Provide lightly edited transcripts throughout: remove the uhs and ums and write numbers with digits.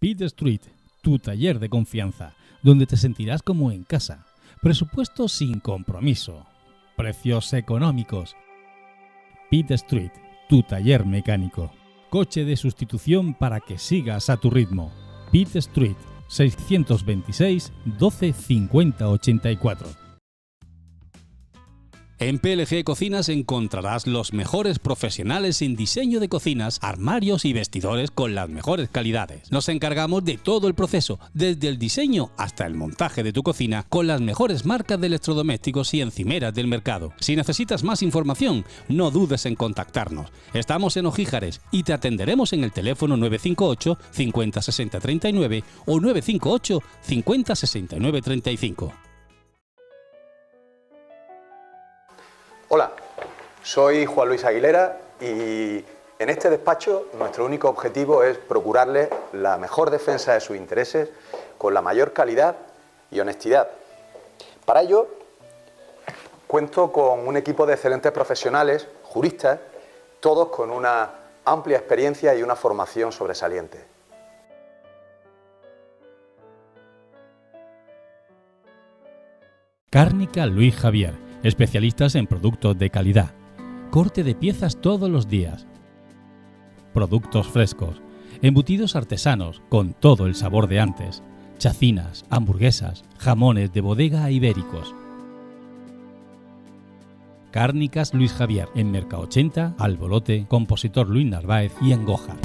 Pitt Street, tu taller de confianza, donde te sentirás como en casa. Presupuesto sin compromiso. Precios económicos. Pitt Street, tu taller mecánico. Coche de sustitución para que sigas a tu ritmo. Pitt Street, 626 12 50 84. En PLG Cocinas encontrarás los mejores profesionales en diseño de cocinas, armarios y vestidores con las mejores calidades. Nos encargamos de todo el proceso, desde el diseño hasta el montaje de tu cocina, con las mejores marcas de electrodomésticos y encimeras del mercado. Si necesitas más información, no dudes en contactarnos. Estamos en Ojíjares y te atenderemos en el teléfono 958 50 60 39 o 958 50 69 35. Hola, soy Juan Luis Aguilera y en este despacho nuestro único objetivo es procurarles la mejor defensa de sus intereses con la mayor calidad y honestidad. Para ello, cuento con un equipo de excelentes profesionales, juristas, todos con una amplia experiencia y una formación sobresaliente. Cárnica Luis Javier. Especialistas en productos de calidad. Corte de piezas todos los días. Productos frescos. Embutidos artesanos con todo el sabor de antes. Chacinas, hamburguesas, jamones de bodega e ibéricos. Cárnicas Luis Javier en Merca 80, Albolote, Compositor Luis Narváez y en Goja.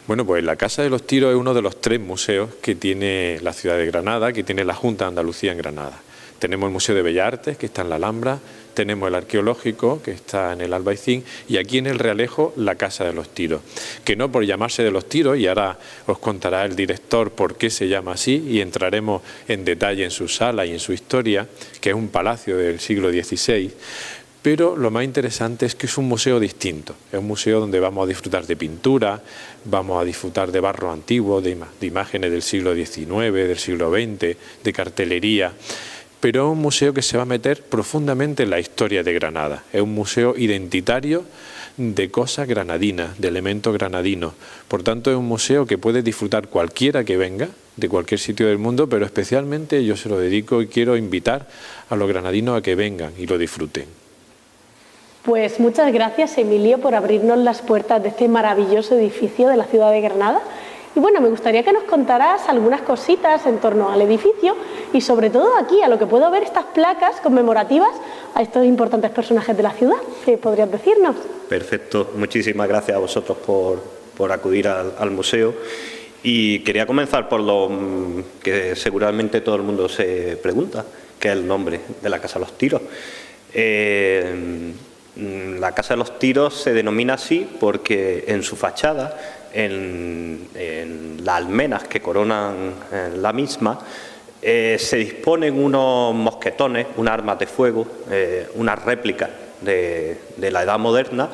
Bueno, pues la Casa de los Tiros es uno de los 3 museos que tiene la ciudad de Granada, que tiene la Junta de Andalucía en Granada. Tenemos el Museo de Bellas Artes, que está en la Alhambra, tenemos el Arqueológico, que está en el Albaicín, y aquí en el Realejo, la Casa de los Tiros. Que no por llamarse de los Tiros, y ahora os contará el director por qué se llama así, y entraremos en detalle en su sala y en su historia, que es un palacio del siglo XVI, pero lo más interesante es que es un museo distinto, es un museo donde vamos a disfrutar de pintura, vamos a disfrutar de barro antiguo, de imágenes del siglo XIX, del siglo XX, de cartelería, pero es un museo que se va a meter profundamente en la historia de Granada, es un museo identitario de cosas granadinas, de elementos granadinos, por tanto es un museo que puede disfrutar cualquiera que venga, de cualquier sitio del mundo, pero especialmente yo se lo dedico y quiero invitar a los granadinos a que vengan y lo disfruten. Pues muchas gracias, Emilio, por abrirnos las puertas de este maravilloso edificio de la ciudad de Granada. Y bueno, me gustaría que nos contaras algunas cositas en torno al edificio y sobre todo aquí, a lo que puedo ver estas placas conmemorativas a estos importantes personajes de la ciudad. ¿Qué podrías decirnos? Perfecto, muchísimas gracias a vosotros por acudir al museo. Y quería comenzar por lo que seguramente todo el mundo se pregunta, que es el nombre de la Casa de los Tiros. La Casa de los Tiros se denomina así porque en su fachada, en las almenas que coronan la misma, se disponen unos mosquetones, unas armas de fuego, unas réplicas de la Edad Moderna,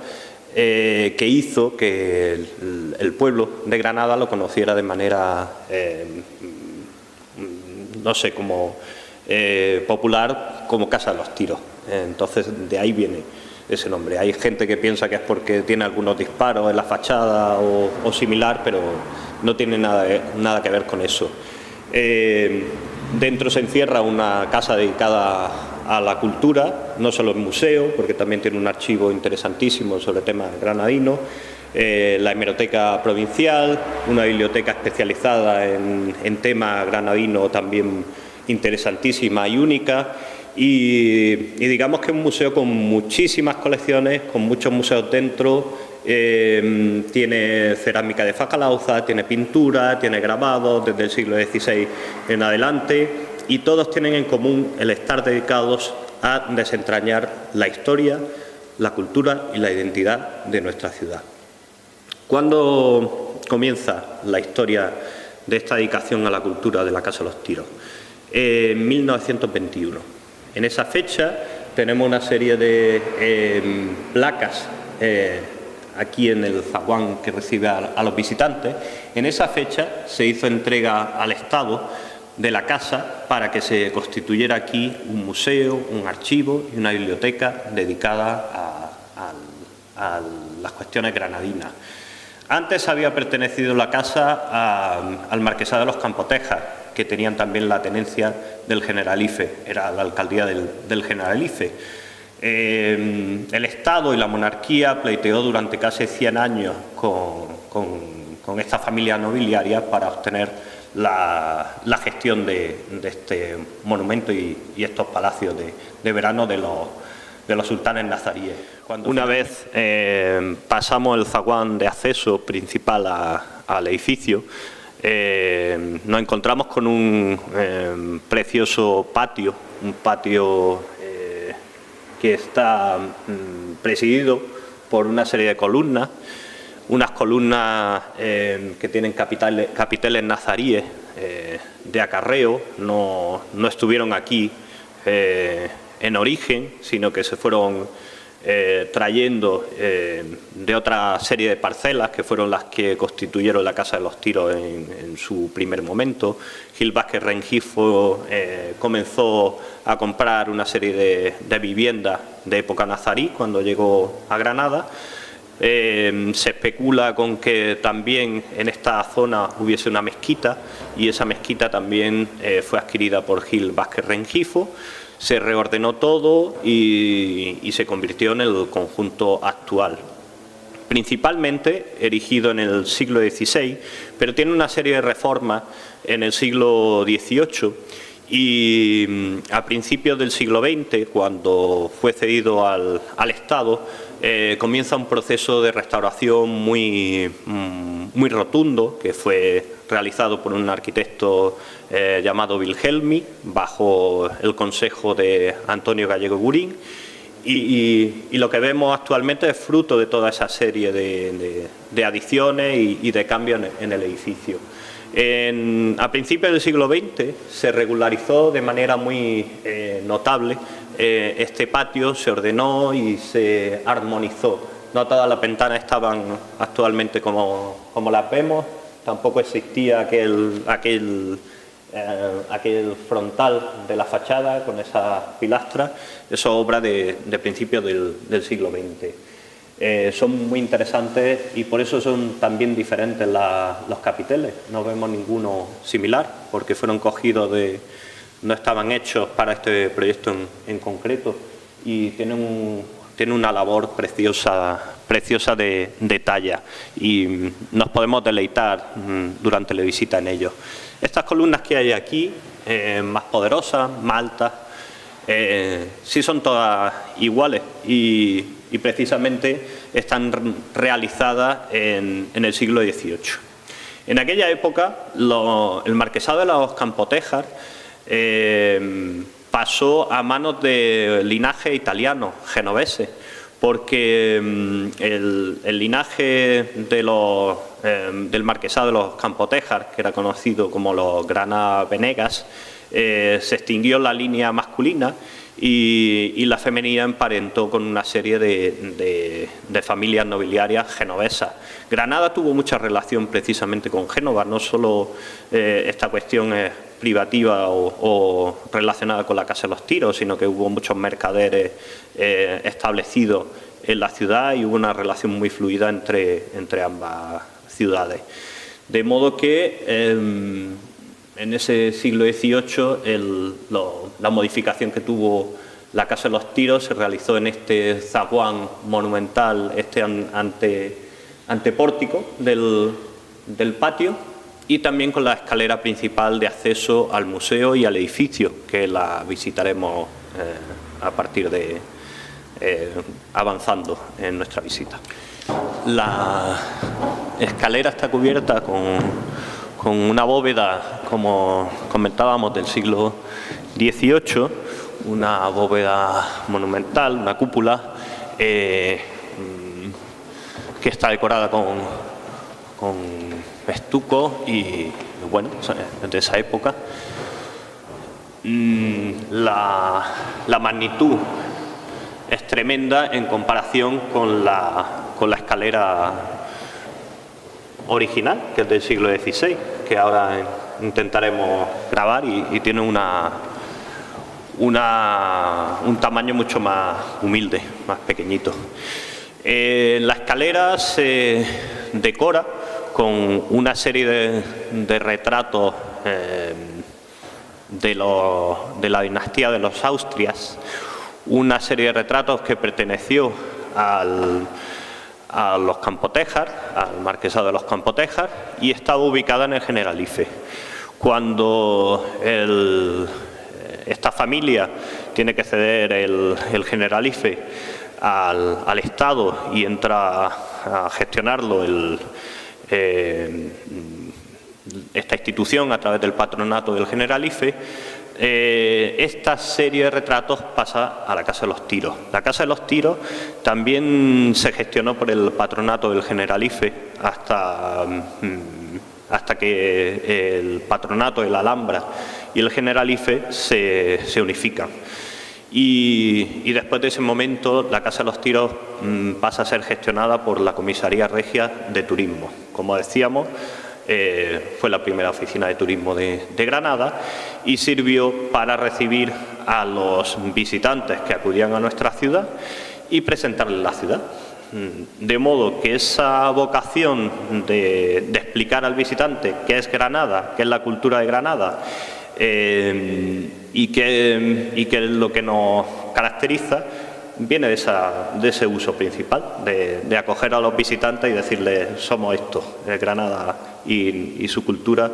que hizo que el pueblo de Granada lo conociera de manera, no sé, como popular, como Casa de los Tiros. Entonces, de ahí viene ese nombre. Hay gente que piensa que es porque tiene algunos disparos en la fachada o similar, pero no tiene nada que ver con eso. Dentro se encierra una casa dedicada a la cultura, no solo el museo, porque también tiene un archivo interesantísimo sobre temas granadinos, la hemeroteca provincial, una biblioteca especializada en temas granadinos también interesantísima y única. Y digamos que es un museo con muchísimas colecciones, con muchos museos dentro, tiene cerámica de Facalauza, tiene pintura, tiene grabados desde el siglo XVI en adelante y todos tienen en común el estar dedicados a desentrañar la historia, la cultura y la identidad de nuestra ciudad. ¿Cuándo comienza la historia de esta dedicación a la cultura de la Casa de los Tiros? En 1921. En esa fecha tenemos una serie de placas aquí en el zaguán que recibe a los visitantes. En esa fecha se hizo entrega al Estado de la casa para que se constituyera aquí un museo, un archivo y una biblioteca dedicada a las cuestiones granadinas. Antes había pertenecido la casa al Marquesado de los Campotejas, que tenían también la tenencia del Generalife, era la alcaldía del Generalife. El Estado y la monarquía pleiteó durante casi 100 años con esta familia nobiliaria para obtener la gestión de este monumento y estos palacios de verano de los sultanes nazaríes. Una vez pasamos el zaguán de acceso principal al edificio, nos encontramos con un precioso patio, un patio que está presidido por una serie de columnas, unas columnas que tienen capiteles nazaríes de acarreo, no estuvieron aquí en origen, sino que se fueron trayendo de otra serie de parcelas que fueron las que constituyeron la Casa de los Tiros en su primer momento. Gil Vázquez Rengifo comenzó a comprar una serie de viviendas de época nazarí cuando llegó a Granada. Se especula con que también en esta zona hubiese una mezquita y esa mezquita también fue adquirida por Gil Vázquez Rengifo. Se reordenó todo y se convirtió en el conjunto actual. Principalmente erigido en el siglo XVI, pero tiene una serie de reformas en el siglo XVIII y a principios del siglo XX, cuando fue cedido al Estado, comienza un proceso de restauración muy rotundo, que fue realizado por un arquitecto llamado Wilhelmi, bajo el consejo de Antonio Gallego Gurín, y lo que vemos actualmente es fruto de toda esa serie de adiciones y de cambios en el edificio. A principios del siglo XX se regularizó de manera muy notable este patio, se ordenó y se armonizó. No todas las ventanas estaban actualmente como las vemos, tampoco existía aquel frontal de la fachada con esas pilastras. Eso es obra de principios del siglo XX. Son muy interesantes y por eso son también diferentes los capiteles. No vemos ninguno similar porque fueron cogidos no estaban hechos para este proyecto en concreto y tienen una labor preciosa de talla y nos podemos deleitar durante la visita en ellos. Estas columnas que hay aquí, más poderosas, más altas, sí son todas iguales y precisamente están realizadas en el siglo XVIII. En aquella época, el Marquesado de los Campotejas pasó a manos de linaje italiano, genovese, porque el linaje del Marquesado de los Campotejas, que era conocido como los Grana Venegas, se extinguió la línea masculina y la femenina emparentó con una serie de familias nobiliarias genovesas. Granada tuvo mucha relación precisamente con Génova, no solo esta cuestión es privativa o relacionada con la Casa de los Tiros, sino que hubo muchos mercaderes establecidos en la ciudad y hubo una relación muy fluida entre ambas ciudades. De modo que en ese siglo XVIII la modificación que tuvo la Casa de los Tiros se realizó en este zaguán monumental, este antepórtico del patio, y también con la escalera principal de acceso al museo y al edificio, que la visitaremos a partir de avanzando en nuestra visita. La escalera está cubierta con una bóveda, como comentábamos, del siglo XVIII, una bóveda monumental, una cúpula, que está decorada con estuco y, bueno, de esa época. La magnitud es tremenda en comparación con la escalera original, que es del siglo XVI, que ahora intentaremos grabar y tiene un tamaño mucho más humilde, más pequeñito. La escalera se decora con una serie de retratos de la dinastía de los Austrias, una serie de retratos que perteneció a los Campotejar, al marquesado de los Campotejar, y estaba ubicada en el Generalife. Cuando esta familia tiene que ceder el Generalife al Estado y entra a gestionarlo esta institución a través del patronato del Generalife, esta serie de retratos pasa a la Casa de los Tiros. La Casa de los Tiros también se gestionó por el patronato del Generalife hasta que el patronato de la Alhambra y el Generalife se unifican. Y después de ese momento la Casa de los Tiros pasa a ser gestionada por la Comisaría Regia de Turismo. Como decíamos, fue la primera oficina de turismo de Granada y sirvió para recibir a los visitantes que acudían a nuestra ciudad y presentarles la ciudad. De modo que esa vocación de explicar al visitante qué es Granada, qué es la cultura de Granada, y que lo que nos caracteriza viene de ese uso principal, de acoger a los visitantes y decirles somos esto, Granada y su cultura.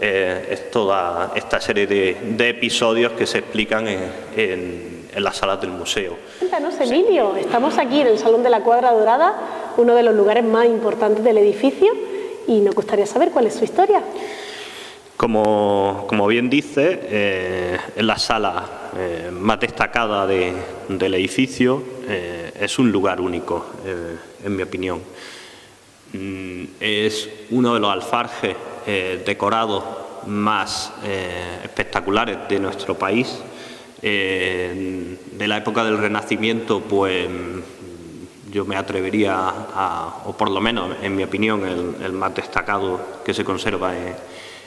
Es toda esta serie de episodios que se explican en las salas del museo. Cuéntanos, Emilio, estamos aquí en el Salón de la Cuadra Dorada, uno de los lugares más importantes del edificio, y nos gustaría saber cuál es su historia. Como bien dice, es la sala más destacada del edificio, es un lugar único, en mi opinión. Es uno de los alfarjes decorados más espectaculares de nuestro país. De la época del Renacimiento, pues yo me atrevería o por lo menos, en mi opinión, el más destacado que se conserva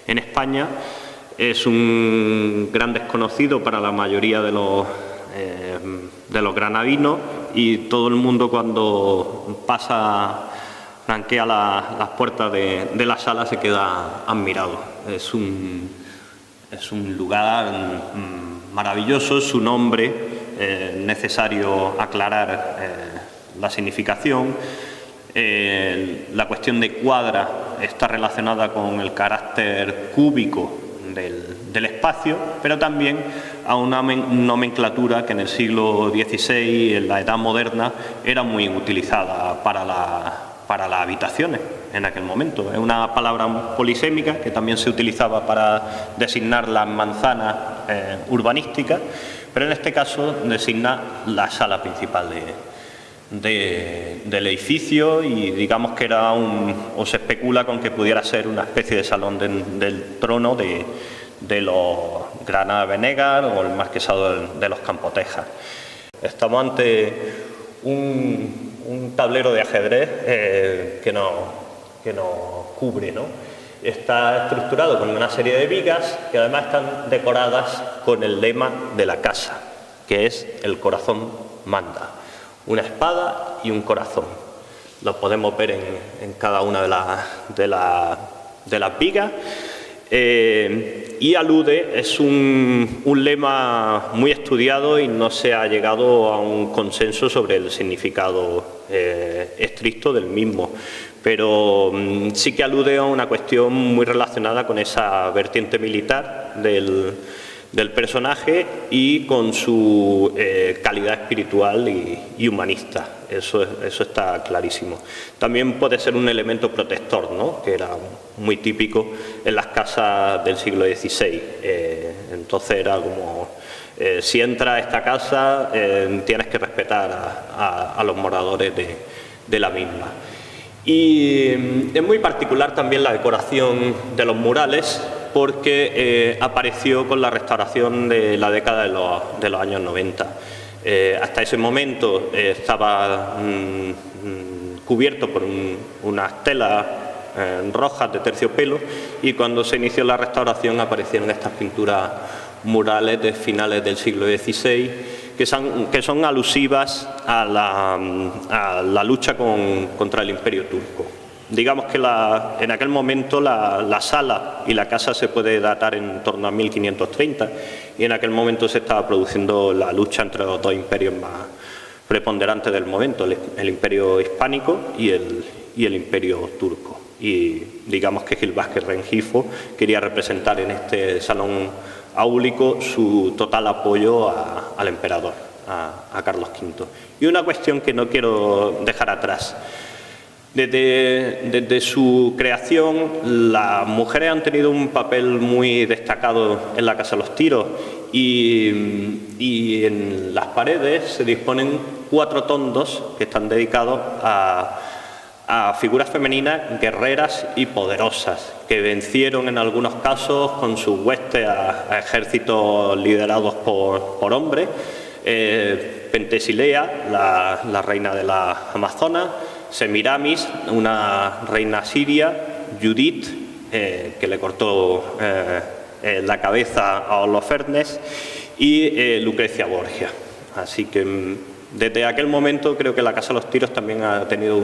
en España. Es un gran desconocido para la mayoría de los granadinos, y todo el mundo cuando franquea las puertas de la sala se queda admirado. Es un lugar maravilloso. Su nombre, necesario aclarar la significación. La cuestión de cuadra está relacionada con el carácter cúbico del espacio, pero también a una nomenclatura que en el siglo XVI, en la Edad Moderna, era muy utilizada para las habitaciones en aquel momento. Es una palabra polisémica que también se utilizaba para designar las manzanas urbanísticas, pero en este caso designa la sala principal del edificio, y digamos que era o se especula con que pudiera ser una especie de salón del trono de los Granada Venegas o el marquesado de los Campotejas. Estamos ante un tablero de ajedrez que nos cubre, ¿no? Está estructurado con una serie de vigas que además están decoradas con el lema de la casa, que es el corazón manda. Una espada y un corazón. Lo podemos ver en cada una de las vigas. Y alude, es un lema muy estudiado y no se ha llegado a un consenso sobre el significado estricto del mismo, pero sí que alude a una cuestión muy relacionada con esa vertiente militar del personaje y con su calidad espiritual y humanista. Eso está clarísimo. También puede ser un elemento protector, ¿no?, que era muy típico en las casas del siglo XVI. Entonces era como, si entras a esta casa tienes que respetar a los moradores de la misma. Y es muy particular también la decoración de los murales, porque apareció con la restauración de la década de los años 90. Hasta ese momento estaba cubierto por unas telas rojas de terciopelo, y cuando se inició la restauración aparecieron estas pinturas murales de finales del siglo XVI que son alusivas a la lucha contra el Imperio turco. Digamos que en aquel momento la sala y la casa se puede datar en torno a 1530, y en aquel momento se estaba produciendo la lucha entre los dos imperios más preponderantes del momento, el Imperio hispánico y el Imperio turco. Y digamos que Gil Vázquez Rengifo quería representar en este salón áulico su total apoyo al emperador, a Carlos V. Y una cuestión que no quiero dejar atrás. Desde su creación, las mujeres han tenido un papel muy destacado en la Casa de los Tiros, y en las paredes se disponen 4 tondos que están dedicados a figuras femeninas guerreras y poderosas, que vencieron en algunos casos con sus huestes a ejércitos liderados por hombres. Pentesilea, la reina de las Amazonas; Semiramis, una reina siria; Judith, que le cortó la cabeza a Holofernes; y Lucrecia Borgia. Así que desde aquel momento creo que la Casa de los Tiros también ha tenido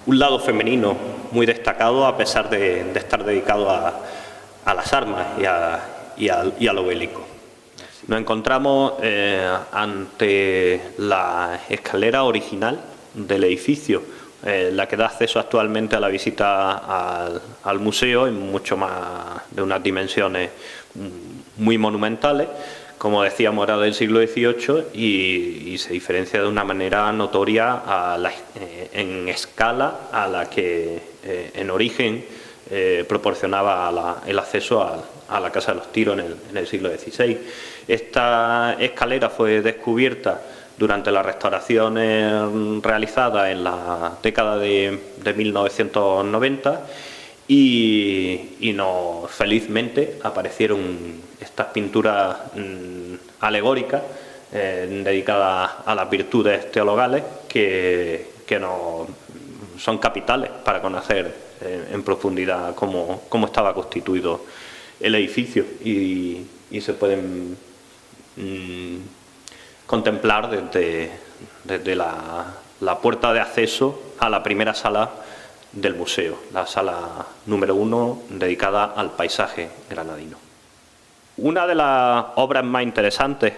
un lado femenino muy destacado, a pesar de estar dedicado a las armas y a lo bélico. Nos encontramos ante la escalera original del edificio, la que da acceso actualmente a la visita al museo, en mucho más de unas dimensiones muy monumentales. Como decíamos, era del siglo XVIII y se diferencia de una manera notoria en escala a la que en origen proporcionaba el acceso a la Casa de los Tiros en el siglo XVI. Esta escalera fue descubierta durante las restauraciones realizadas en la década de 1990 y felizmente aparecieron estas pinturas alegóricas dedicadas a las virtudes teologales que son capitales para conocer en profundidad cómo estaba constituido el edificio, y se pueden contemplar desde la puerta de acceso a la primera sala del museo, la sala número 1, dedicada al paisaje granadino. Una de las obras más interesantes,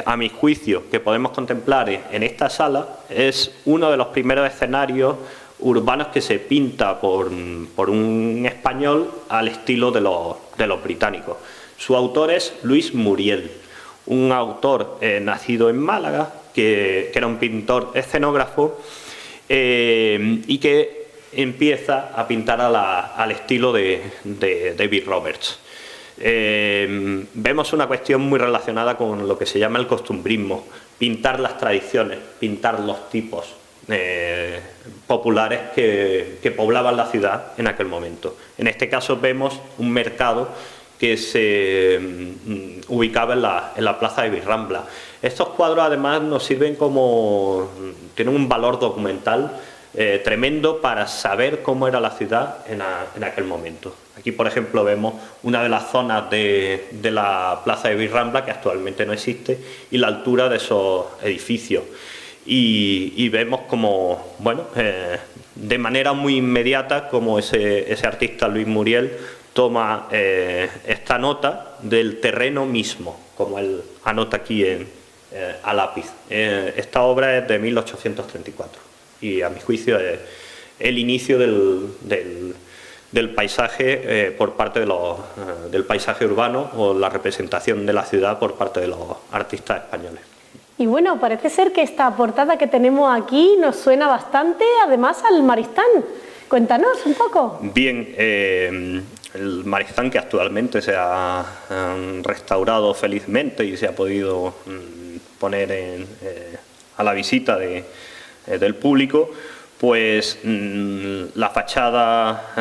a mi juicio, que podemos contemplar en esta sala es uno de los primeros escenarios urbanos que se pinta por un español al estilo de los británicos. Su autor es Luis Muriel, un autor nacido en Málaga, que era un pintor escenógrafo y que empieza a pintar al estilo de David Roberts. Vemos una cuestión muy relacionada con lo que se llama el costumbrismo, pintar las tradiciones, pintar los tipos populares que poblaban la ciudad en aquel momento. En este caso vemos un mercado que se ubicaba en la plaza de Birrambla. Estos cuadros además nos sirven tienen un valor documental tremendo para saber cómo era la ciudad en aquel momento. Aquí, por ejemplo, vemos una de las zonas de la plaza de Birrambla, que actualmente no existe, y la altura de esos edificios. Y vemos como, de manera muy inmediata, como ese artista Luis Muriel toma esta nota del terreno mismo, como él anota aquí a lápiz. Esta obra es de 1834 y, a mi juicio, es el inicio del paisaje por parte del paisaje urbano, o la representación de la ciudad por parte de los artistas españoles. Y bueno, parece ser que esta portada que tenemos aquí nos suena bastante, además, al Maristán. Cuéntanos un poco. Bien, el Maristán, que actualmente se ha restaurado felizmente y se ha podido poner a la visita del público, pues la fachada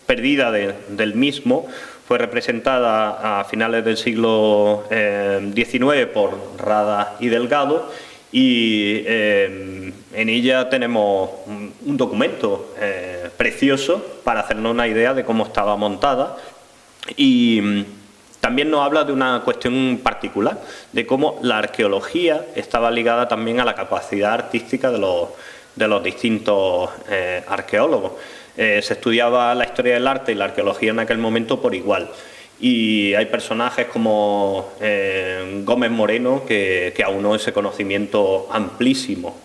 perdida del mismo fue representada a finales del siglo XIX por Rada y Delgado, Y en ella tenemos un documento precioso para hacernos una idea de cómo estaba montada, y también nos habla de una cuestión particular, de cómo la arqueología estaba ligada también a la capacidad artística de los distintos arqueólogos. Se estudiaba la historia del arte y la arqueología en aquel momento por igual. Y hay personajes como Gómez Moreno que aunó ese conocimiento amplísimo,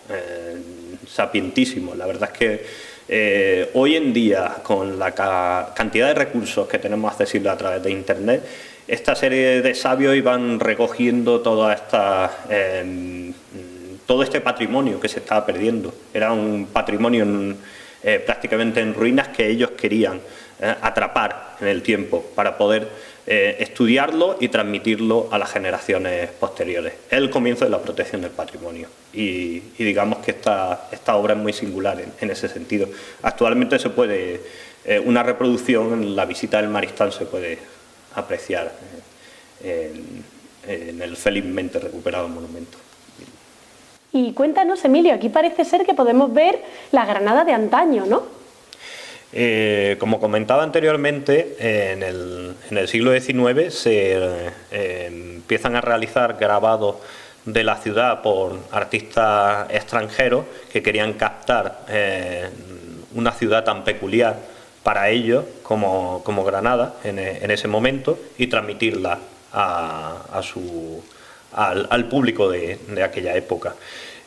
sapientísimo. La verdad es que hoy en día, con la cantidad de recursos que tenemos accesibles a través de Internet, esta serie de sabios iban recogiendo todo este patrimonio que se estaba perdiendo. Era un patrimonio prácticamente en ruinas que ellos querían atrapar en el tiempo para poder estudiarlo y transmitirlo a las generaciones posteriores. Es el comienzo de la protección del patrimonio, y digamos que esta obra es muy singular en ese sentido. Actualmente se puede, una reproducción en la visita del Maristán se puede apreciar en el felizmente recuperado monumento. Y cuéntanos, Emilio, aquí parece ser que podemos ver la Granada de antaño, ¿no? Como comentaba anteriormente, en el siglo XIX se empiezan a realizar grabados de la ciudad por artistas extranjeros que querían captar una ciudad tan peculiar para ellos como Granada en ese momento, y transmitirla al público de aquella época.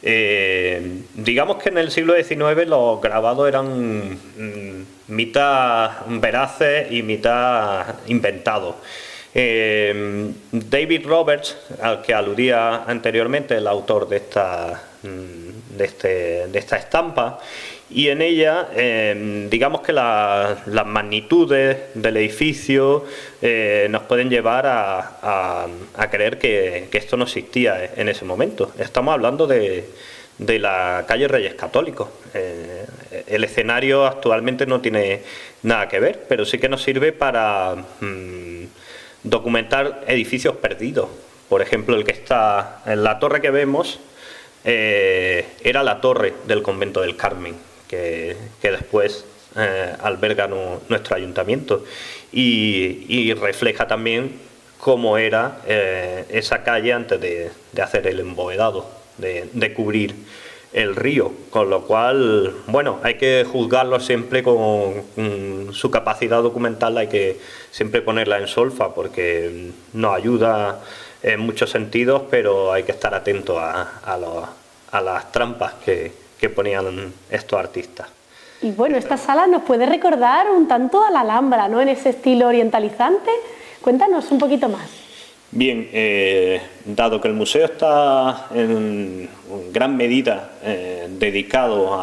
Digamos que en el siglo XIX los grabados eran mitad veraces y mitad inventados. David Roberts, al que aludía anteriormente, el autor de esta estampa, y en ella digamos que las magnitudes del edificio nos pueden llevar a creer que esto no existía en ese momento. Estamos hablando de la calle Reyes Católicos. El escenario actualmente no tiene nada que ver, pero sí que nos sirve para documentar edificios perdidos. Por ejemplo, el que está en la torre que vemos era la torre del convento del Carmen, que después alberga nuestro ayuntamiento, y refleja también cómo era esa calle antes de hacer el embovedado, de cubrir el río, con lo cual, bueno, hay que juzgarlo siempre con su capacidad documental, hay que siempre ponerla en solfa porque nos ayuda en muchos sentidos, pero hay que estar atento a las trampas que ponían estos artistas. Y bueno, esta sala nos puede recordar un tanto a la Alhambra, ¿no?, en ese estilo orientalizante. Cuéntanos un poquito más. Bien, dado que el museo está en gran medida dedicado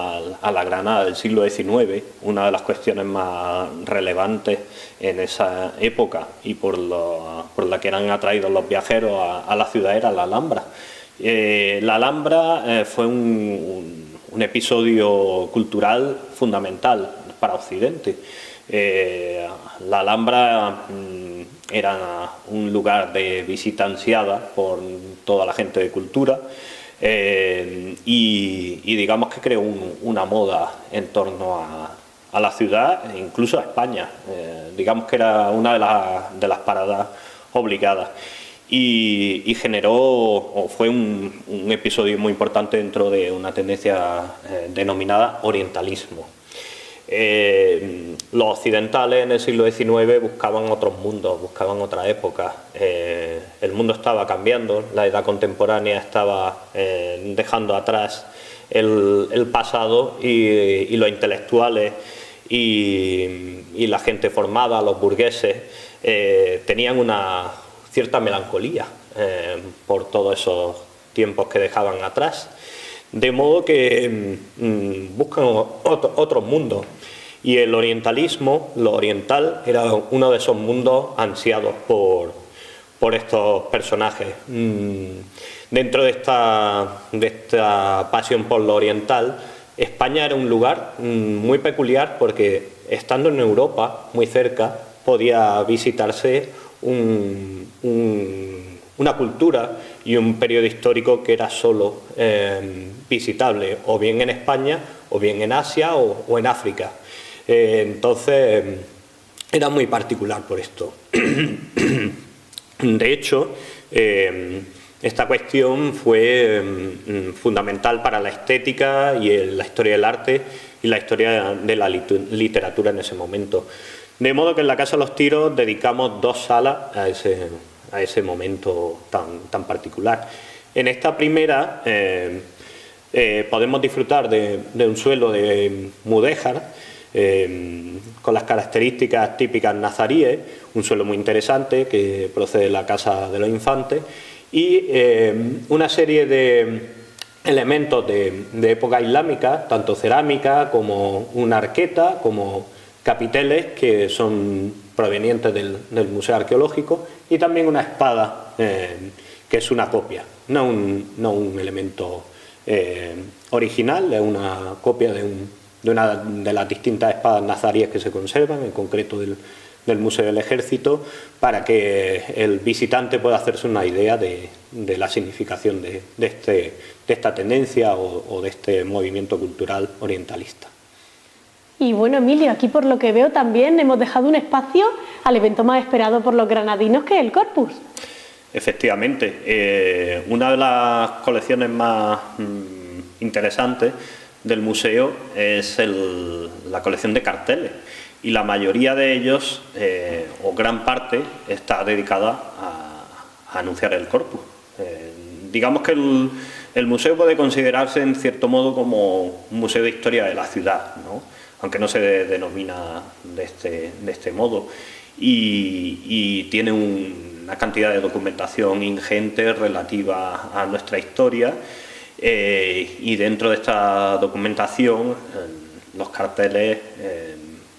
a la Granada del siglo XIX, una de las cuestiones más relevantes en esa época y por la que eran atraídos los viajeros a la ciudad era la Alhambra. La Alhambra fue un episodio cultural fundamental para Occidente. La Alhambra era un lugar de visita ansiada por toda la gente de cultura, y digamos que creó una moda en torno a la ciudad e incluso a España. Digamos que era una de las paradas obligadas. Y generó, o fue un episodio muy importante dentro de una tendencia denominada orientalismo. Los occidentales en el siglo XIX buscaban otros mundos, buscaban otra época. El mundo estaba cambiando, la edad contemporánea estaba dejando atrás el pasado, y los intelectuales y la gente formada, los burgueses, tenían una cierta melancolía por todos esos tiempos que dejaban atrás, de modo que buscan otros mundos, y el orientalismo, lo oriental, era uno de esos mundos ansiados por estos personajes. Dentro de esta pasión por lo oriental, España era un lugar muy peculiar porque, estando en Europa, muy cerca, podía visitarse un una cultura y un periodo histórico que era solo visitable o bien en España o bien en Asia o en África. Entonces era muy particular por esto. De hecho, esta cuestión fue fundamental para la estética y la historia del arte y la historia de la literatura en ese momento. De modo que en la Casa de los Tiros dedicamos 2 salas a ese momento tan particular. En esta primera podemos disfrutar de un suelo de mudéjar con las características típicas nazaríes, un suelo muy interesante que procede de la Casa de los Infantes, y una serie de elementos de época islámica, tanto cerámica como una arqueta, como capiteles que son provenientes del Museo Arqueológico, y también una espada que es una copia, no un elemento original, es una copia de una de las distintas espadas nazaríes que se conservan, en concreto del Museo del Ejército, para que el visitante pueda hacerse una idea de la significación de esta tendencia o de este movimiento cultural orientalista. Y bueno, Emilio, aquí por lo que veo también hemos dejado un espacio al evento más esperado por los granadinos, que es el Corpus. Efectivamente, una de las colecciones más interesantes del museo es la colección de carteles, y la mayoría de ellos, o gran parte, está dedicada a anunciar el Corpus. Digamos que el museo puede considerarse en cierto modo como un museo de historia de la ciudad, ¿no? Aunque no se denomina de este modo, y tiene una cantidad de documentación ingente relativa a nuestra historia, y dentro de esta documentación los carteles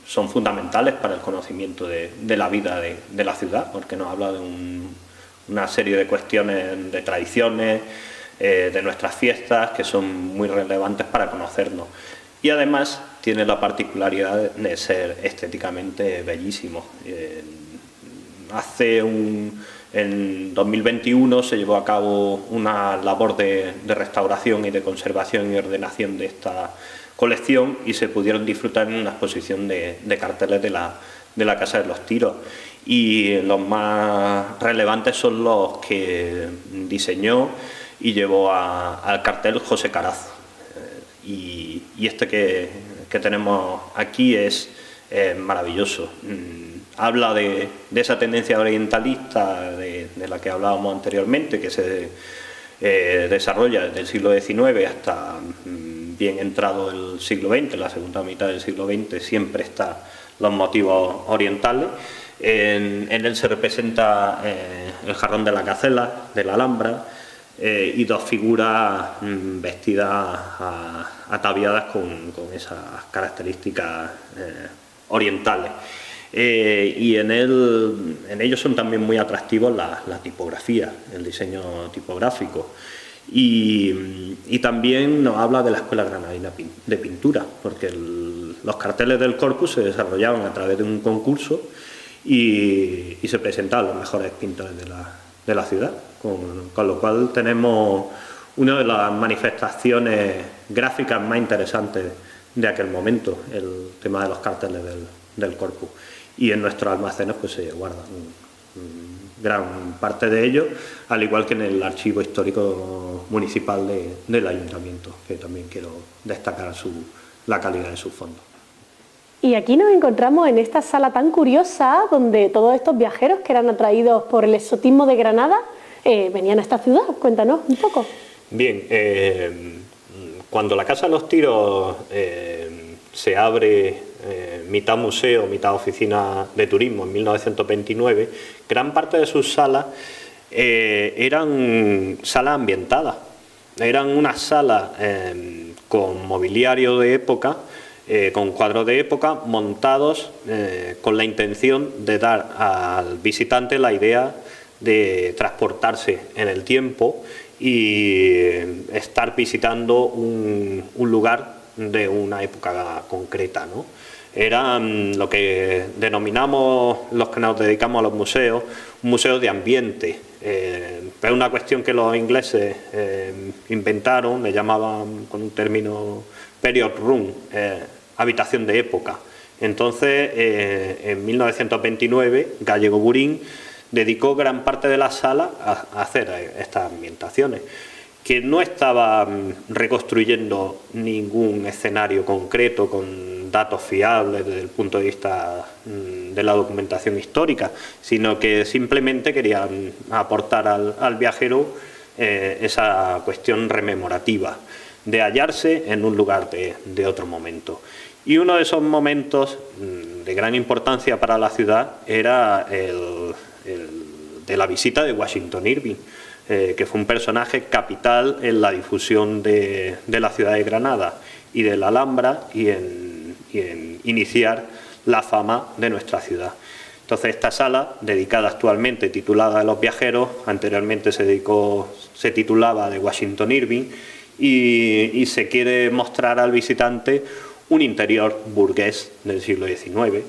son fundamentales para el conocimiento de la vida de la ciudad, porque nos habla de una serie de cuestiones, de tradiciones, de nuestras fiestas, que son muy relevantes para conocernos. Y además tiene la particularidad de ser estéticamente bellísimo. En 2021 se llevó a cabo una labor de restauración y de conservación y ordenación de esta colección, y se pudieron disfrutar en una exposición de carteles de la Casa de los Tiros. Y los más relevantes son los que diseñó y llevó al cartel José Carazo. Y este que tenemos aquí es maravilloso. Habla de esa tendencia orientalista de la que hablábamos anteriormente, que se desarrolla desde el siglo XIX hasta bien entrado el siglo XX, la segunda mitad del siglo XX, siempre están los motivos orientales. En él se representa el jarrón de la Gacela, de la Alhambra, y 2 figuras vestidas ataviadas con esas características orientales. Y en ellos son también muy atractivos la tipografía, el diseño tipográfico. Y también nos habla de la Escuela Granadina de Pintura, porque los carteles del Corpus se desarrollaban a través de un concurso y se presentaban los mejores pintores de la ciudad, con lo cual tenemos una de las manifestaciones gráficas más interesantes de aquel momento, el tema de los carteles del Corpus. Y en nuestros almacenes pues se guardan gran parte de ellos, al igual que en el archivo histórico municipal del ayuntamiento, que también quiero destacar la calidad de sus fondos. Y aquí nos encontramos en esta sala tan curiosa, donde todos estos viajeros que eran atraídos por el exotismo de Granada venían a esta ciudad. Cuéntanos un poco. Bien, cuando la Casa de los Tiros se abre mitad museo, mitad oficina de turismo en 1929, gran parte de sus salas eran salas ambientadas. Eran unas salas con mobiliario de época, con cuadros de época montados con la intención de dar al visitante la idea de transportarse en el tiempo y estar visitando un lugar de una época concreta, ¿no? Era lo que denominamos los que nos dedicamos a los museos, un museo de ambiente. Es una cuestión que los ingleses inventaron, le llamaban con un término period room, habitación de época. Entonces, en 1929, Gallego-Burín dedicó gran parte de la sala a hacer estas ambientaciones, que no estaba reconstruyendo ningún escenario concreto con datos fiables desde el punto de vista de la documentación histórica, sino que simplemente querían aportar al viajero esa cuestión rememorativa de hallarse en un lugar de otro momento. Y uno de esos momentos de gran importancia para la ciudad era el de la visita de Washington Irving, que fue un personaje capital en la difusión de la ciudad de Granada y de la Alhambra y en iniciar la fama de nuestra ciudad. Entonces, esta sala, dedicada actualmente, titulada Los Viajeros, anteriormente se titulaba de Washington Irving, y se quiere mostrar al visitante un interior burgués del siglo XIX,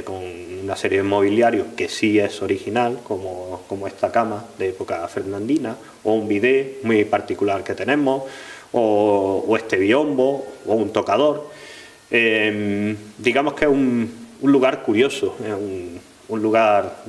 con una serie de mobiliarios que sí es original, como esta cama de época fernandina, o un bidet muy particular que tenemos, o este biombo, o un tocador. Digamos que es un lugar curioso, un lugar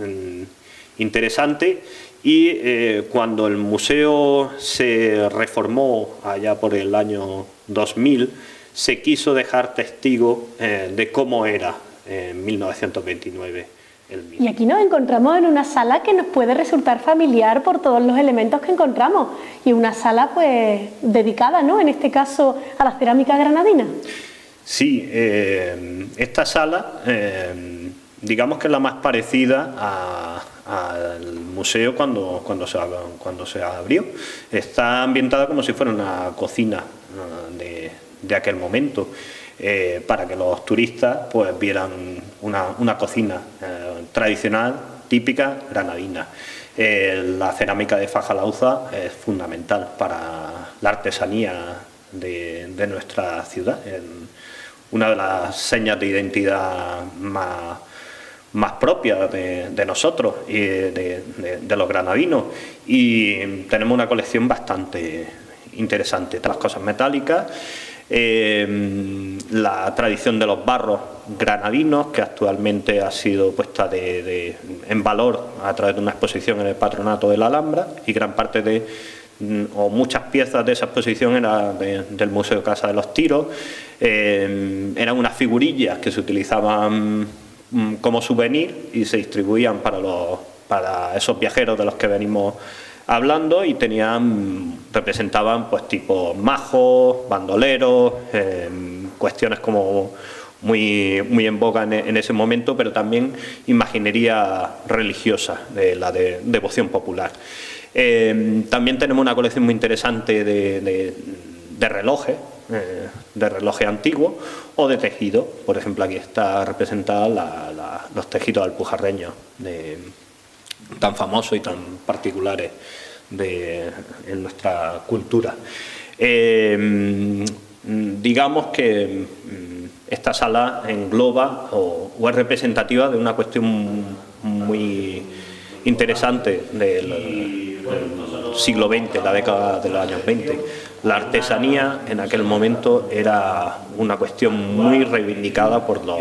interesante, y cuando el museo se reformó allá por el año 2000, se quiso dejar testigo de cómo era en 1929 el mismo. Y aquí nos encontramos en una sala que nos puede resultar familiar por todos los elementos que encontramos, y una sala pues dedicada, ¿no?, en este caso a la cerámica granadina. Sí, esta sala digamos que es la más parecida al museo cuando se abrió. Está ambientada como si fuera una cocina de aquel momento, para que los turistas pues vieran una cocina tradicional, típica granadina. La cerámica de Fajalauza es fundamental para la artesanía de nuestra ciudad, una de las señas de identidad más propias de nosotros y de los granadinos, y tenemos una colección bastante interesante. Las cosas metálicas, la tradición de los barros granadinos, que actualmente ha sido puesta en valor a través de una exposición en el Patronato de la Alhambra, y gran parte o muchas piezas de esa exposición eran del Museo Casa de los Tiros. Eran unas figurillas que se utilizaban como souvenir y se distribuían para esos viajeros de los que venimos hablando, y representaban pues tipo majos, bandoleros, cuestiones como muy en boga en ese momento, pero también imaginería religiosa, de la devoción popular. También tenemos una colección muy interesante de relojes, antiguos o de tejido. Por ejemplo, aquí está representada los tejidos alpujarreños tan famosos y tan particulares en nuestra cultura. Digamos que esta sala engloba o es representativa de una cuestión muy interesante del siglo XX, la década de los años 20. La artesanía en aquel momento era una cuestión muy reivindicada por los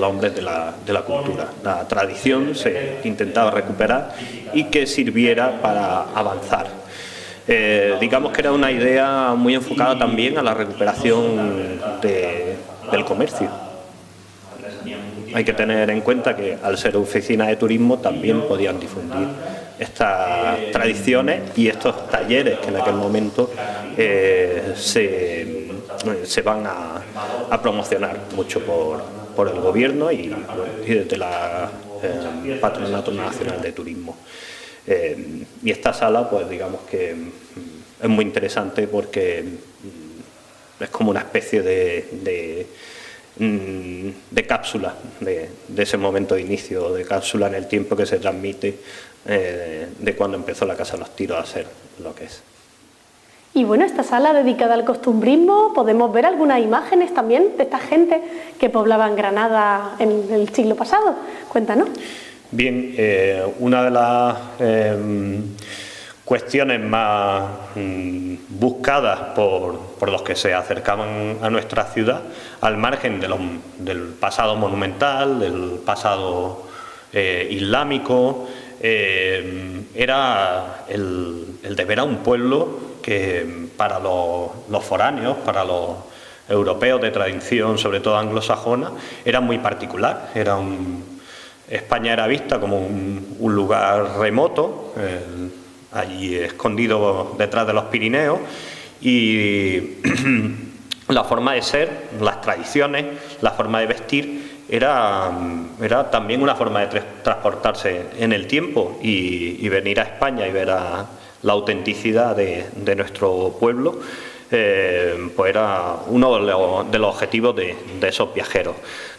hombres de la cultura. La tradición se intentaba recuperar y que sirviera para avanzar. Digamos que era una idea muy enfocada también a la recuperación del comercio. Hay que tener en cuenta que al ser oficinas de turismo también podían difundir estas tradiciones y estos talleres que en aquel momento se van a promocionar mucho por el gobierno y desde la Patronato Nacional de Turismo. Y esta sala, pues digamos que es muy interesante porque es como una especie de cápsula de ese momento de inicio, de cápsula en el tiempo que se transmite de cuando empezó la Casa de los Tiros a ser lo que es. Y bueno, esta sala dedicada al costumbrismo, podemos ver algunas imágenes también de esta gente que poblaban Granada en el siglo pasado. Cuéntanos. Bien, una de las cuestiones más buscadas por los que se acercaban a nuestra ciudad, al margen del pasado monumental, del pasado islámico, era el de ver a un pueblo que para los foráneos, para los europeos de tradición, sobre todo anglosajona, era muy particular. España era vista como un lugar remoto, allí escondido detrás de los Pirineos, y la forma de ser, las tradiciones, la forma de vestir era también una forma de transportarse en el tiempo y venir a España y ver la autenticidad de nuestro pueblo, pues era uno de los objetivos de esos viajeros.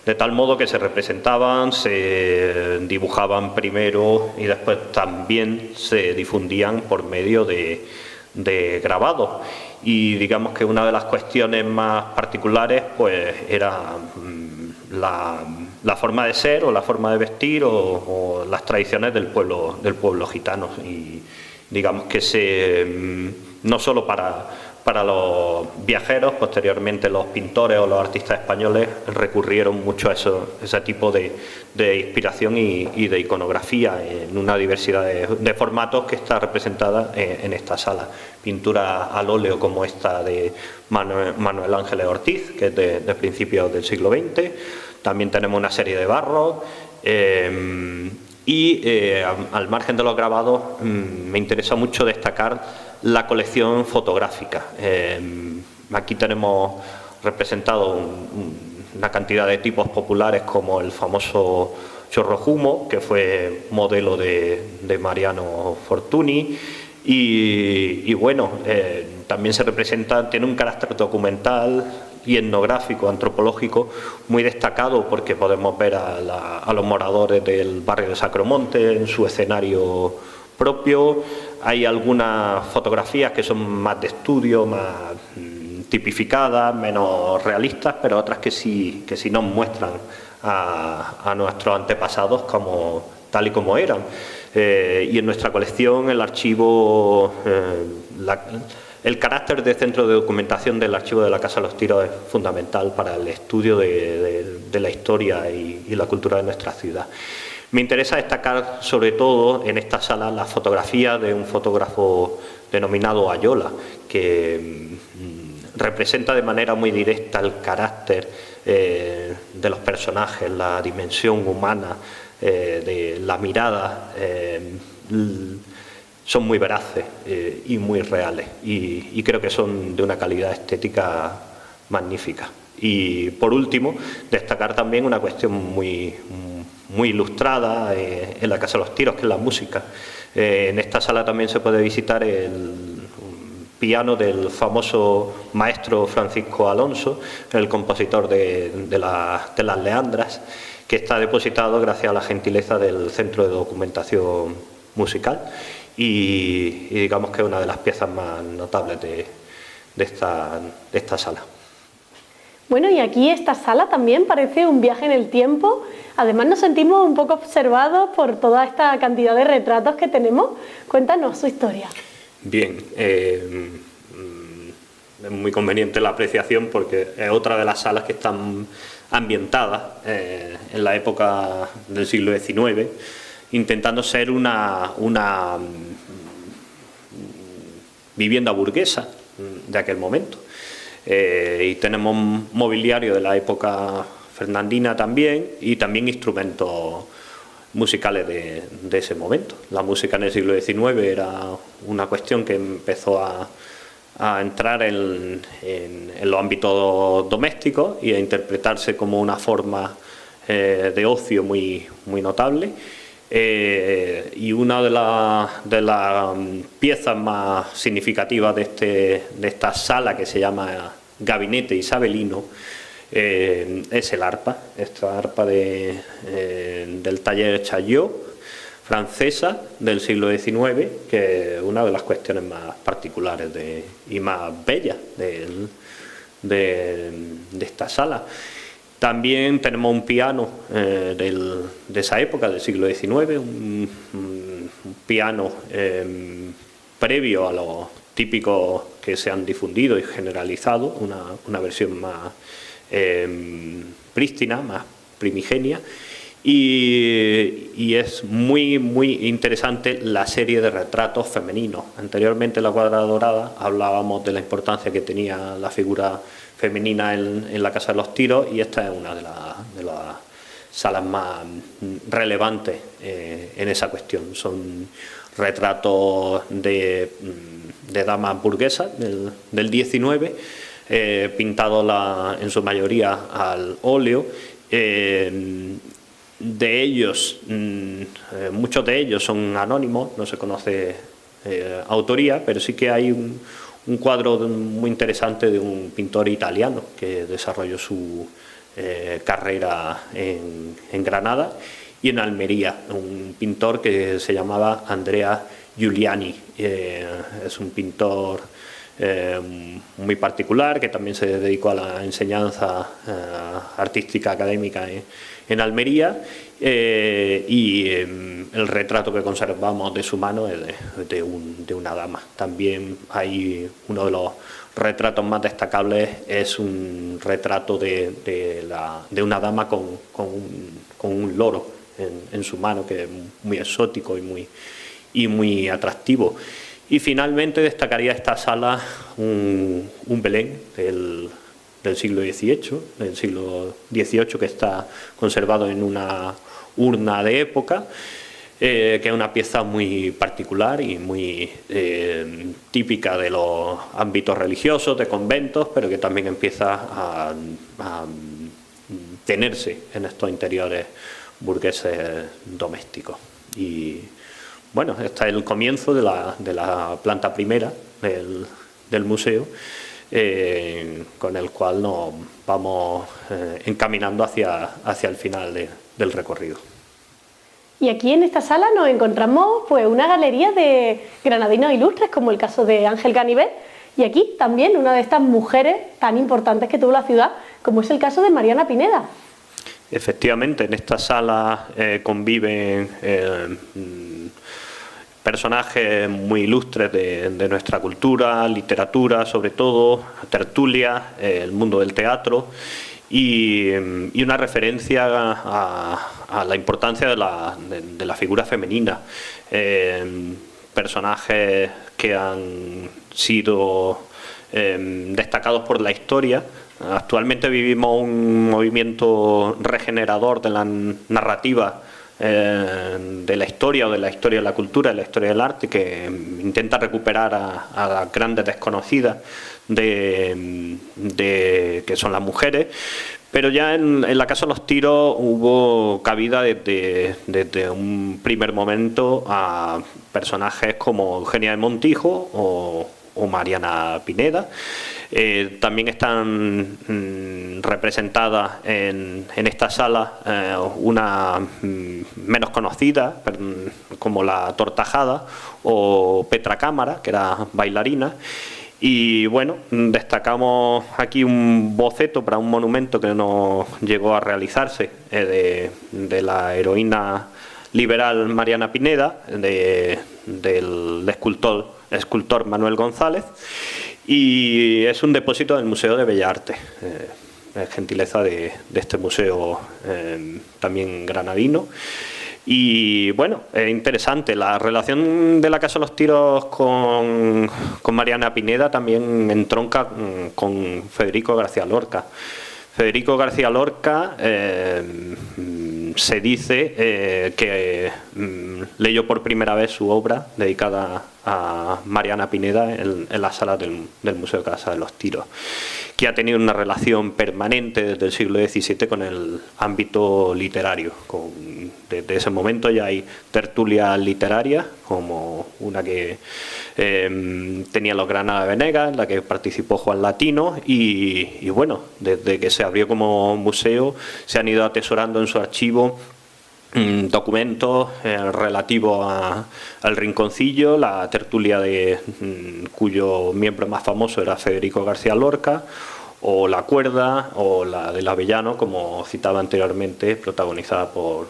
De tal modo que se representaban, se dibujaban primero y después también se difundían por medio de grabados. Y digamos que una de las cuestiones más particulares pues era la forma de ser o la forma de vestir o las tradiciones del pueblo gitano. Y digamos que no solo para los viajeros, posteriormente los pintores o los artistas españoles recurrieron mucho a ese tipo de inspiración y de iconografía en una diversidad de formatos que está representada en esta sala. Pintura al óleo como esta de Manuel Ángeles Ortiz, que es de principios del siglo XX. También tenemos una serie de barros. Al margen de los grabados, me interesa mucho destacar la colección fotográfica. Aquí tenemos representado una cantidad de tipos populares como el famoso chorrojumo, que fue modelo de Mariano Fortuny, y bueno, también se representa, tiene un carácter documental y etnográfico, antropológico muy destacado, porque podemos ver a los moradores del barrio de Sacromonte en su escenario propio. Hay algunas fotografías que son más de estudio, más tipificadas, menos realistas, pero otras que sí nos muestran a nuestros antepasados tal y como eran. Y en nuestra colección el archivo, el carácter de centro de documentación del archivo de la Casa de los Tiros es fundamental para el estudio de la historia y la cultura de nuestra ciudad. Me interesa destacar sobre todo en esta sala la fotografía de un fotógrafo denominado Ayola, que representa de manera muy directa el carácter de los personajes, la dimensión humana de la mirada. Son muy veraces y muy reales, y creo que son de una calidad estética magnífica. Y por último, destacar también una cuestión muy ilustrada en la Casa de los Tiros, que es la música. En esta sala también se puede visitar el piano del famoso maestro Francisco Alonso, el compositor de las Leandras, que está depositado gracias a la gentileza del Centro de Documentación Musical, y digamos que es una de las piezas más notables de esta sala. Bueno, y aquí esta sala también parece un viaje en el tiempo. Además nos sentimos un poco observados por toda esta cantidad de retratos que tenemos. Cuéntanos su historia. Bien, es muy conveniente la apreciación porque es otra de las salas que están ambientadas en la época del siglo XIX, intentando ser una vivienda burguesa de aquel momento. Y tenemos mobiliario de la época fernandina también, y también instrumentos musicales de ese momento. La música en el siglo XIX era una cuestión que empezó a entrar en los ámbitos domésticos y a interpretarse como una forma de ocio muy notable. Y una de las piezas más significativas de esta sala, que se llama Gabinete Isabelino, es el arpa, esta arpa del taller Chaillot, francesa del siglo XIX, que es una de las cuestiones más particulares y más bellas de esta sala. También tenemos un piano de esa época, del siglo XIX, un piano previo a los típicos que se han difundido y generalizado, una versión más prístina, más primigenia. Y es muy, muy interesante la serie de retratos femeninos. Anteriormente en la Cuadra Dorada hablábamos de la importancia que tenía la figura femenina en la Casa de los Tiros, y esta es una de las salas más relevantes en esa cuestión. Son retratos de damas burguesas del XIX, pintados en su mayoría al óleo. De ellos, muchos de ellos son anónimos, no se conoce autoría, pero sí que hay un cuadro muy interesante de un pintor italiano que desarrolló su carrera en Granada y en Almería, un pintor que se llamaba Andrea Giuliani. Es un pintor muy particular, que también se dedicó a la enseñanza artística académica en Almería, y el retrato que conservamos de su mano es de una dama. También hay uno de los retratos más destacables, es un retrato de una dama con un loro en su mano, que es muy exótico y muy atractivo. Y finalmente destacaría esta sala un Belén del siglo XVIII, del siglo XVIII, que está conservado en una urna de época, que es una pieza muy particular y muy típica de los ámbitos religiosos, de conventos, pero que también empieza a tenerse en estos interiores burgueses domésticos. Y bueno, este es el comienzo de la planta primera del museo, con el cual nos vamos encaminando hacia el final del recorrido. Y aquí en esta sala nos encontramos pues una galería de granadinos ilustres, como el caso de Ángel Ganivet, y aquí también una de estas mujeres tan importantes que tuvo la ciudad, como es el caso de Mariana Pineda. Efectivamente, en esta sala conviven personajes muy ilustres de nuestra cultura, literatura sobre todo, tertulia, el mundo del teatro, y una referencia a la importancia de la figura femenina. Personajes que han sido destacados por la historia. Actualmente vivimos un movimiento regenerador de la narrativa de la historia, o de la historia de la cultura, de la historia del arte, que intenta recuperar a las grandes desconocidas que son las mujeres. Pero ya en la Casa de los Tiros hubo cabida desde un primer momento a personajes como Eugenia de Montijo o Mariana Pineda. También están representadas en esta sala una menos conocida, como la Tortajada o Petra Cámara, que era bailarina. Y bueno, destacamos aquí un boceto para un monumento que no llegó a realizarse, de la heroína liberal Mariana Pineda, del escultor Manuel González, y es un depósito del Museo de Bellas Artes. Es gentileza de este museo también granadino. Y bueno, es interesante. La relación de la Casa de los Tiros con Mariana Pineda también entronca con Federico García Lorca. Federico García Lorca se dice que leyó por primera vez su obra dedicada a Mariana Pineda en la sala del Museo de Casa de los Tiros, que ha tenido una relación permanente desde el siglo XVII con el ámbito literario. Desde ese momento ya hay tertulias literarias, como una que tenía los Granada de Venegas, en la que participó Juan Latino, y bueno, desde que se abrió como museo se han ido atesorando en su archivo documentos relativos al Rinconcillo, la tertulia cuyo miembro más famoso era Federico García Lorca, o La Cuerda, o la del Avellano, como citaba anteriormente, protagonizada por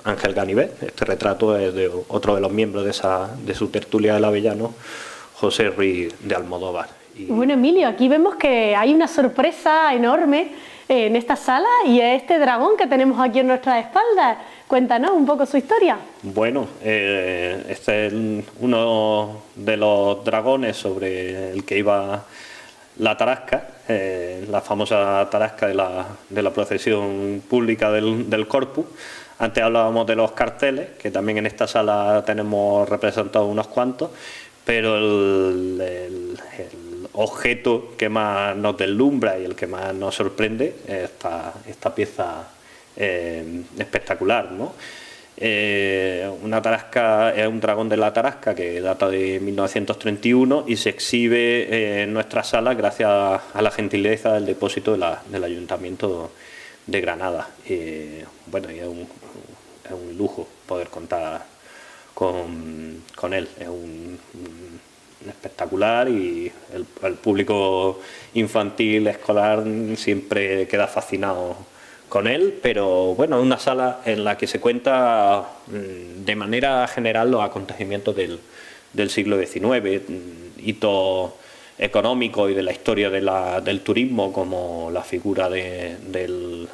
Ángel Ganivet. Este retrato es de otro de los miembros de su tertulia del Avellano, José Ruiz de Almodóvar. Bueno, Emilio, aquí vemos que hay una sorpresa enorme en esta sala y es este dragón que tenemos aquí en nuestras espaldas. Cuéntanos un poco su historia. Bueno, este es uno de los dragones sobre el que iba la tarasca, la famosa tarasca de la procesión pública del Corpus. Antes hablábamos de los carteles, que también en esta sala tenemos representados unos cuantos, pero el objeto que más nos deslumbra y el que más nos sorprende es esta pieza espectacular, ¿no? Una tarasca es un dragón de la tarasca que data de 1931 y se exhibe en nuestra sala gracias a la gentileza del depósito del Ayuntamiento de Granada. Bueno, y es un lujo poder contar con él. Es un espectacular y el público infantil, escolar, siempre queda fascinado con él, pero bueno, es una sala en la que se cuenta de manera general los acontecimientos del siglo XIX, hitos económicos y de la historia del turismo, como la figura del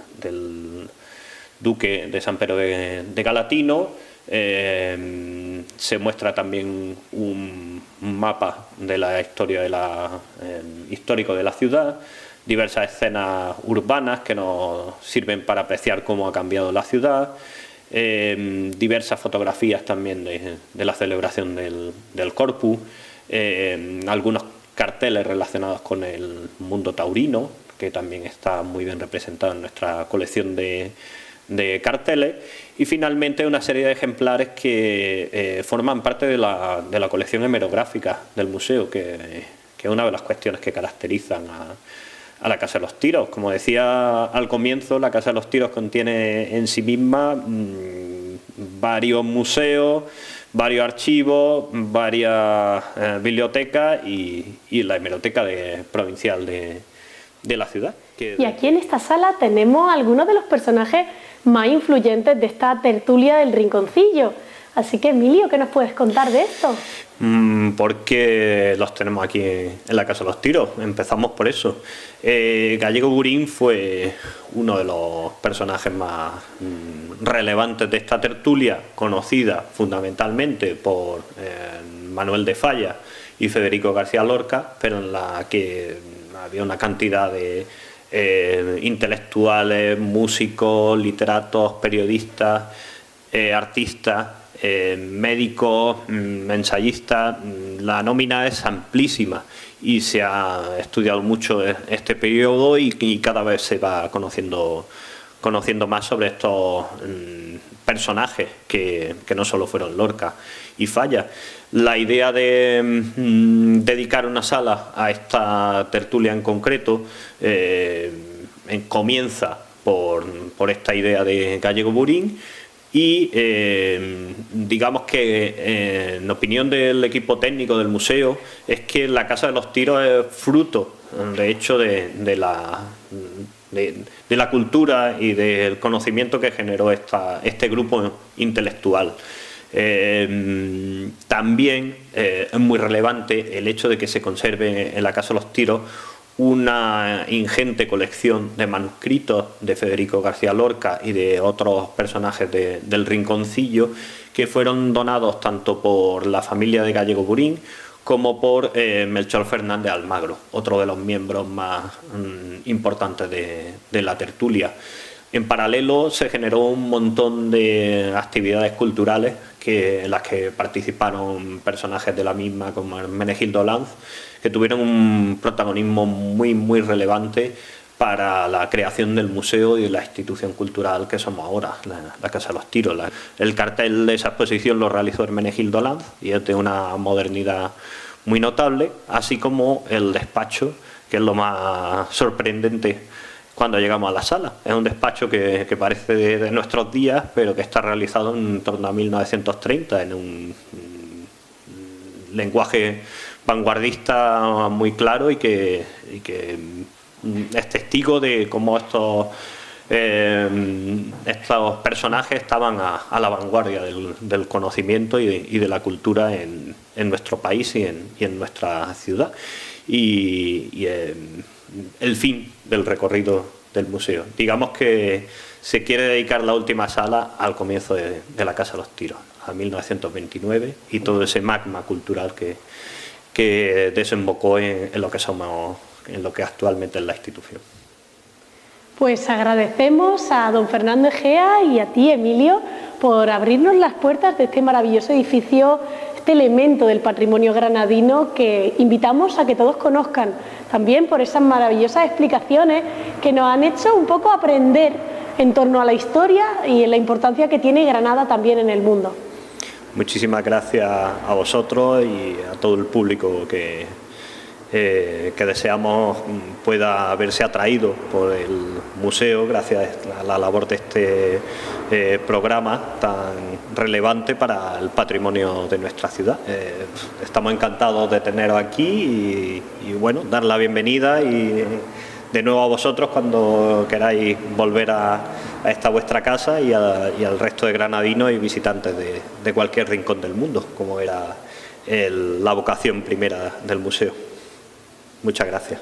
duque de San Pedro de Galatino. Se muestra también un mapa de la historia histórico de la ciudad, diversas escenas urbanas que nos sirven para apreciar cómo ha cambiado la ciudad, diversas fotografías también de la celebración del Corpus, algunos carteles relacionados con el mundo taurino, que también está muy bien representado en nuestra colección de carteles, y finalmente una serie de ejemplares que forman parte de la colección hemerográfica del museo, que es una de las cuestiones que caracterizan a la Casa de los Tiros. Como decía al comienzo, la Casa de los Tiros contiene en sí misma varios museos, varios archivos, varias bibliotecas y la hemeroteca provincial de la ciudad. Y aquí en esta sala tenemos algunos de los personajes más influyentes de esta tertulia del Rinconcillo. Así que, Emilio, ¿qué nos puedes contar de esto? Porque los tenemos aquí en la Casa de los Tiros. Empezamos por eso. Gallego Burín fue uno de los personajes más relevantes de esta tertulia, conocida fundamentalmente por Manuel de Falla y Federico García Lorca, pero en la que había una cantidad de intelectuales, músicos, literatos, periodistas, artistas, médicos, ensayistas. La nómina es amplísima y se ha estudiado mucho este periodo y cada vez se va conociendo más sobre estos personajes que no solo fueron Lorca y Falla. La idea de dedicar una sala a esta tertulia en concreto comienza por esta idea de Gallego Burín y digamos que en opinión del equipo técnico del museo es que la Casa de los Tiros es fruto de hecho de la cultura y del conocimiento que generó este grupo intelectual. También es muy relevante el hecho de que se conserve en la Casa de los Tiros una ingente colección de manuscritos de Federico García Lorca y de otros personajes del Rinconcillo que fueron donados tanto por la familia de Gallego Burín como por Melchor Fernández Almagro, otro de los miembros más importantes de la tertulia. En paralelo se generó un montón de actividades culturales en las que participaron personajes de la misma, como Hermenegildo Lanz, que tuvieron un protagonismo muy, muy relevante para la creación del museo y de la institución cultural que somos ahora, la Casa de los Tiros. El cartel de esa exposición lo realizó Hermenegildo Lanz y es de una modernidad muy notable, así como el despacho, que es lo más sorprendente cuando llegamos a la sala. Es un despacho que parece de nuestros días, pero que está realizado en torno a 1930 en un lenguaje vanguardista muy claro y que es testigo de cómo estos personajes estaban a la vanguardia del conocimiento y de la cultura en nuestro país y en nuestra ciudad. Y el fin del recorrido del museo. Digamos que se quiere dedicar la última sala al comienzo de la Casa de los Tiros, a 1929, y todo ese magma cultural que desembocó en lo que somos, en lo que actualmente es la institución. Pues agradecemos a don Fernando Egea y a ti, Emilio, por abrirnos las puertas de este maravilloso edificio, este elemento del patrimonio granadino que invitamos a que todos conozcan, también por esas maravillosas explicaciones que nos han hecho un poco aprender en torno a la historia y en la importancia que tiene Granada también en el mundo. Muchísimas gracias a vosotros y a todo el público que deseamos pueda verse atraído por el museo gracias a la labor de este programa tan relevante para el patrimonio de nuestra ciudad. Estamos encantados de teneros aquí y bueno, dar la bienvenida y de nuevo a vosotros cuando queráis volver a esta vuestra casa y al resto de granadinos y visitantes de cualquier rincón del mundo, como era la vocación primera del museo. Muchas gracias.